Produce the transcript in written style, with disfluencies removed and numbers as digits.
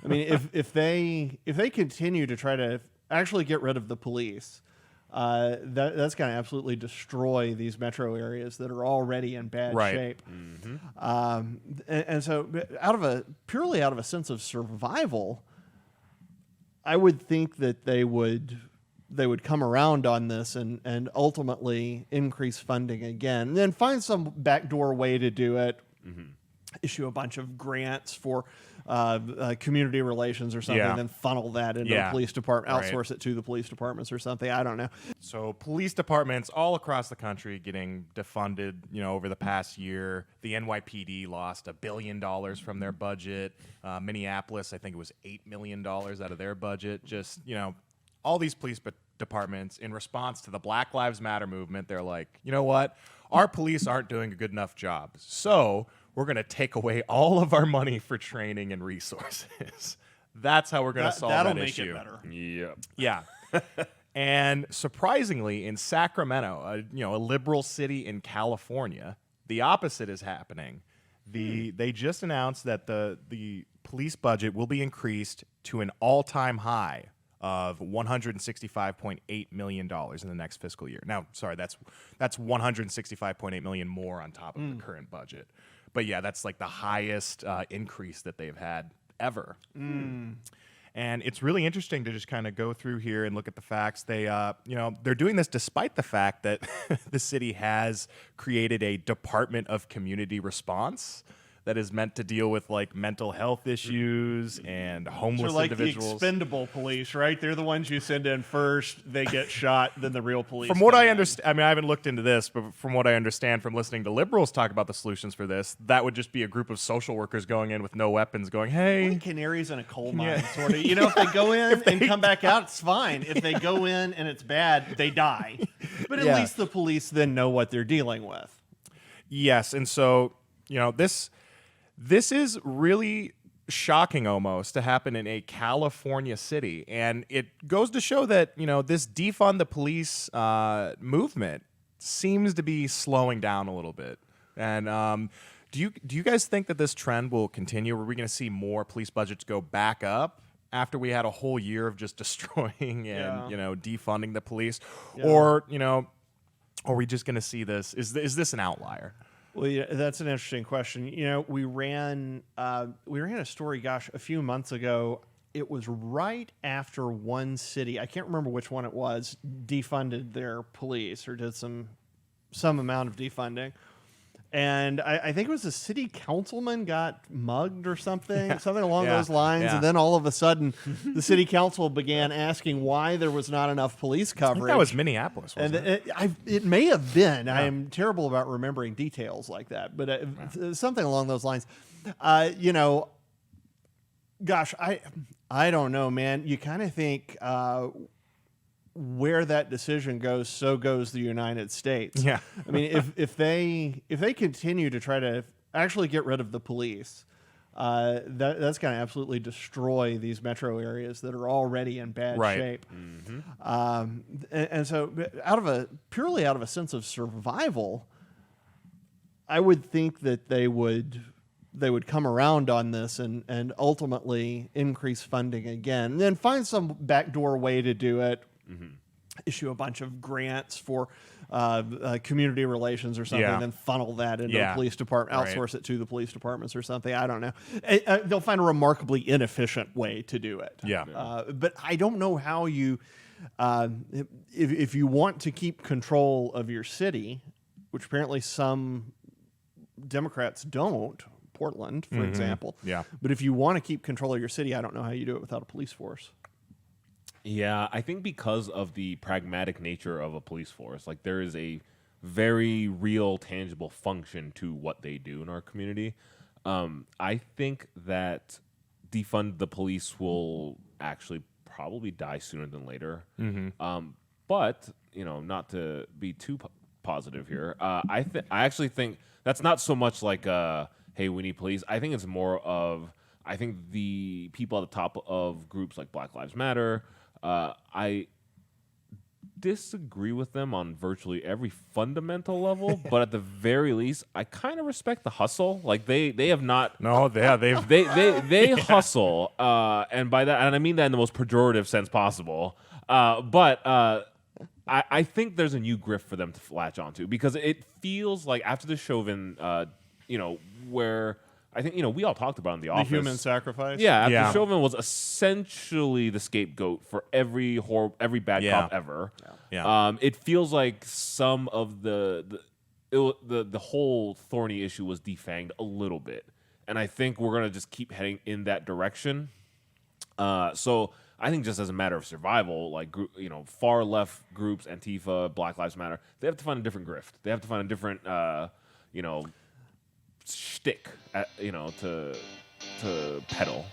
I mean, if they continue to try to actually get rid of the police, that's going to absolutely destroy these metro areas that are already in bad shape. And so, purely out of a sense of survival, I would think that they would come around on this and ultimately increase funding again, and then find some backdoor way to do it. Issue a bunch of grants for community relations or something, then funnel that into the police department, outsource it to the police departments or something. I don't know. So police departments all across the country getting defunded, over the past year. The NYPD lost $1 billion from their budget. Minneapolis, I think it was $8 million out of their budget. Just, all these police departments, in response to the Black Lives Matter movement, they're like, you know what? Our police aren't doing a good enough job. So we're going to take away all of our money for training and resources. That's how we're going to solve that issue. That'll make Yep. it better. Yeah. And surprisingly, in Sacramento, a liberal city in California, the opposite is happening. They just announced that the police budget will be increased to an all-time high of $165.8 million in the next fiscal year. Now, sorry, that's $165.8 million more on top of the current budget. But yeah, that's like the highest increase that they've had ever. And it's really interesting to just kind of go through here and look at the facts. They're doing this despite the fact that the city has created a Department of Community Response that is meant to deal with like mental health issues and homeless individuals. The expendable police, right? They're the ones you send in first. They get shot, then the real police. From what I understand, I mean, I haven't looked into this, but from what I understand from listening to liberals talk about the solutions for this, that would just be a group of social workers going in with no weapons, going, "Hey, like canaries in a coal mine, sort of." If they go in and come back out, it's fine. If they go in and it's bad, they die. But at least the police then know what they're dealing with. Yes, and so This is really shocking almost to happen in a California city. And it goes to show that, this defund the police movement seems to be slowing down a little bit. And do you guys think that this trend will continue? Are we going to see more police budgets go back up after we had a whole year of just destroying and, defunding the police? Yeah. Or, are we just going to see this? Is this an outlier? Well, yeah, that's an interesting question. We ran a story, a few months ago. It was right after one city, I can't remember which one it was, defunded their police or did some amount of defunding. And I think it was a city councilman got mugged or something along those lines. Yeah. And then all of a sudden, the city council began asking why there was not enough police coverage. I think that was Minneapolis, wasn't it? It may have been. Yeah. I am terrible about remembering details like that. But something along those lines. I don't know, man. You kind of think... where that decision goes, so goes the United States. Yeah. I mean, if they continue to try to actually get rid of the police, that's going to absolutely destroy these metro areas that are already in bad shape. And so, purely out of a sense of survival, I would think that they would come around on this and ultimately increase funding again, and then find some backdoor way to do it. Issue a bunch of grants for community relations or something, then funnel that into the police department, outsource it to the police departments or something. I don't know. They'll find a remarkably inefficient way to do it. But I don't know how you, if you want to keep control of your city, which apparently some Democrats don't, Portland, for example. Yeah. But if you want to keep control of your city, I don't know how you do it without a police force. Yeah, I think because of the pragmatic nature of a police force, like there is a very real, tangible function to what they do in our community. I think that defund the police will actually probably die sooner than later. But, not to be too positive here, I actually think that's not so much like, hey, we need police. I think it's more of, I think the people at the top of groups like Black Lives Matter, disagree with them on virtually every fundamental level, but at the very least, I kind of respect the hustle. Like they have not. No, they've They hustle, and by that, and I mean that in the most pejorative sense possible. But I think there's a new grift for them to latch onto, because it feels like after the Chauvin, where I think we all talked about in the office, The human sacrifice. Yeah, after Yeah. Chauvin was essentially the scapegoat for every bad Yeah. cop ever. Yeah. It feels like some of the whole thorny issue was defanged a little bit, and I think we're gonna just keep heading in that direction. So I think just as a matter of survival, like far left groups, Antifa, Black Lives Matter, they have to find a different grift. They have to find a different shtick, to peddle.